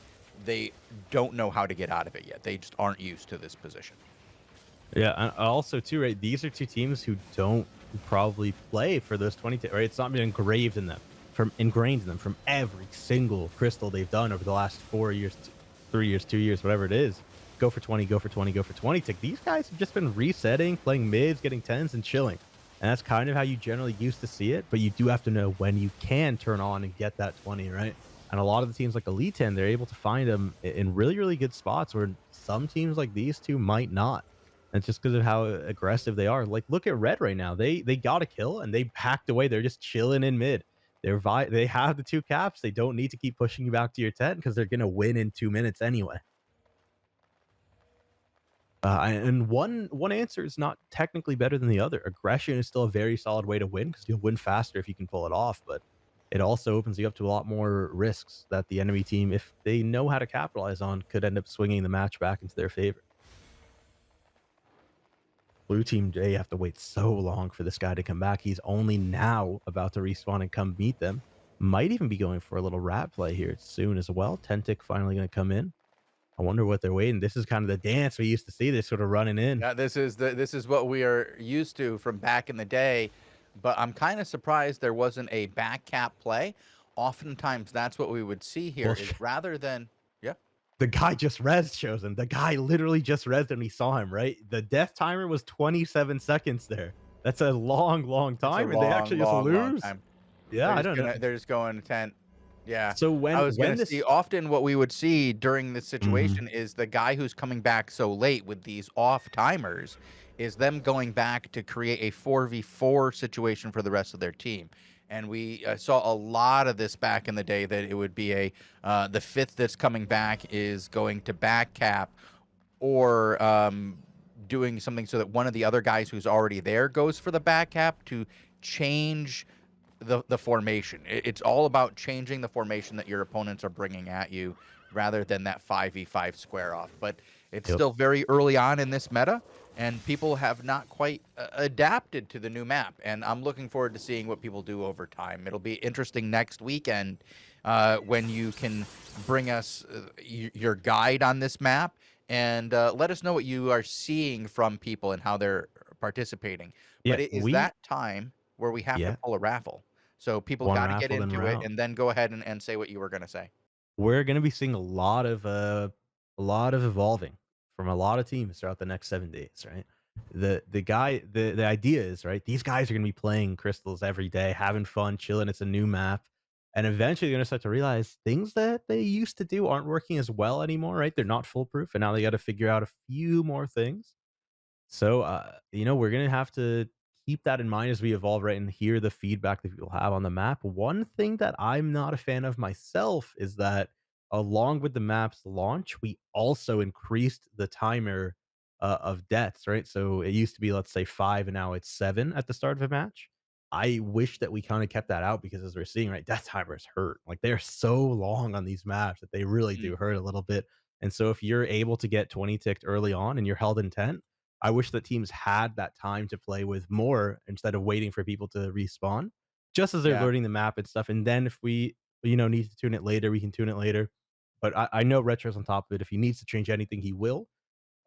they don't know how to get out of it yet. They just aren't used to this position. Yeah, and also too, right? These are two teams who don't probably play for those 20, right? It's not been engraved in them, from ingrained in them from every single crystal they've done over the last 4 years, 3 years, 2 years, whatever it is. Go for 20, go for 20, go for 20. Tick. These guys have just been resetting, playing mids, getting tens, and chilling. And that's kind of how you generally used to see it. But you do have to know when you can turn on and get that 20, right? And a lot of the teams like Elite 10, they're able to find them in really, really good spots where some teams like these two might not. And it's just because of how aggressive they are. Like, look at Red right now. They got a kill and they backed away. They're just chilling in mid. They have the 2 caps. They don't need to keep pushing you back to your 10 because they're gonna win in 2 minutes anyway. And one answer is not technically better than the other. Aggression is still a very solid way to win because you'll win faster if you can pull it off. But it also opens you up to a lot more risks that the enemy team, if they know how to capitalize on, could end up swinging the match back into their favor. Blue team, they have to wait so long for this guy to come back. He's only now about to respawn and come meet them. Might even be going for a little rat play here soon as well. Tentic finally going to come in. I wonder what they're waiting. This is kind of the dance we used to see. They're sort of running in. Yeah, this is what we are used to from back in the day, but I'm kind of surprised there wasn't a back cap play. Oftentimes, that's what we would see here Well, is rather than yeah. the guy just rezzed Chosen. The guy literally just rezzed and we saw him, right? The death timer was 27 seconds there. That's a long, long It's a time, and they long, actually just long, long lose. time. Yeah, I don't know. They're just going to tent. Yeah. So I when was when gonna see this often what we would see during this Mhm. situation is the guy who's coming back so late with these off timers is them going back to create a 4v4 situation for the rest of their team. And we saw a lot of this back in the day that it would be the fifth that's coming back is going to back cap or doing something so that one of the other guys who's already there goes for the back cap to change the formation. It's all about changing the formation that your opponents are bringing at you rather than that 5v5 square off. But it's Yep. still very early on in this meta, and people have not quite adapted to the new map. And I'm looking forward to seeing what people do over time. It'll be interesting next weekend when you can bring us your guide on this map and let us know what you are seeing from people and how they're participating. But Yeah, it is we that time where we have to yeah, pull a raffle. So people one got to get raffle, then into we're it out. and then go ahead and say what you were going to say. We're gonna be seeing a lot of evolving from a lot of teams throughout the next 7 days, right? The idea is, right, these guys are gonna be playing crystals every day, having fun, chilling, it's a new map, and eventually they're gonna start to realize things that they used to do aren't working as well anymore, right? They're not foolproof, and now they gotta figure out a few more things. So, we're gonna have to keep that in mind as we evolve, right, and hear the feedback that people have on the map. One thing that I'm not a fan of myself is that along with the map's launch, we also increased the timer of deaths, right? So it used to be, let's say, 5, and now it's 7 at the start of a match. I wish that we kind of kept that out because as we're seeing, right, death timers hurt. Like they're so long on these maps that they really Mm, do hurt a little bit. And so if you're able to get 20 ticked early on and you're held in 10, I wish that teams had that time to play with more instead of waiting for people to respawn, just as they're yeah. learning the map and stuff. And then if we, need to tune it later, we can tune it later. But I know Retro's on top of it. If he needs to change anything, he will.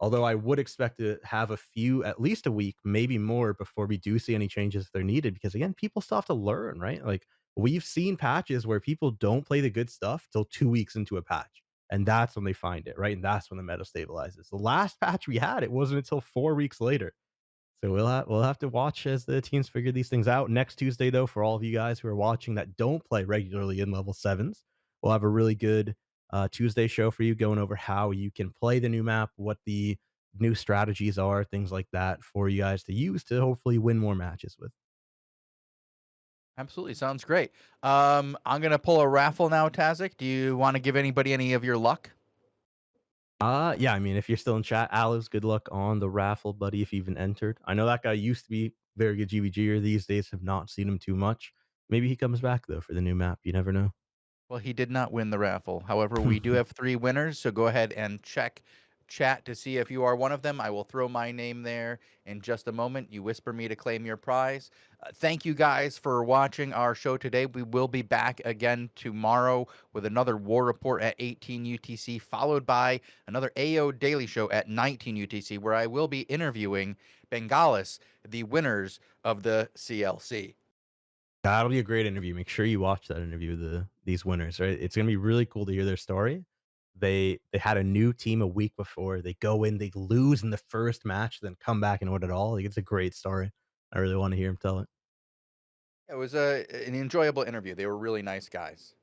Although I would expect to have a few, at least a week, maybe more, before we do see any changes if they're needed. Because again, people still have to learn, right? Like we've seen patches where people don't play the good stuff till 2 weeks into a patch. and that's when they find it, right? And that's when the meta stabilizes. The last patch we had, it wasn't until 4 weeks later. So we'll have to watch as the teams figure these things out. Next Tuesday, though, for all of you guys who are watching that don't play regularly in level sevens, we'll have a really good Tuesday show for you, going over how you can play the new map, what the new strategies are, things like that for you guys to use to hopefully win more matches with. Absolutely, sounds great. I'm gonna pull a raffle now, Tazzik. Do you want to give anybody any of your luck? Yeah, I mean, if you're still in chat, Alex, good luck on the raffle, buddy, if you even entered. I know that guy used to be very good GVGer. These days have not seen him too much. Maybe he comes back though for the new map. You never know. Well, he did not win the raffle. However, we do have 3 winners, so go ahead and check chat to see if you are one of them. I will throw my name there in just a moment. You whisper me to claim your prize. Thank you guys for watching our show today. We will be back again tomorrow with another War Report at 18 UTC, followed by another AO Daily Show at 19 UTC, where I will be interviewing Bengalis, the winners of the CLC. That'll be a great interview. Make sure you watch that interview, these winners, right? It's gonna be really cool to hear their story. They had a new team a week before. They go in, they lose in the first match, then come back and win it all. Like, it's a great story. I really want to hear him tell it. It was an enjoyable interview. They were really nice guys.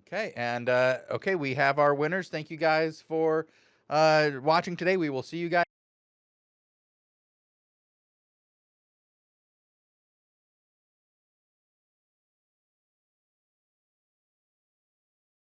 Okay, and okay, we have our winners. Thank you guys for watching today. We will see you guys.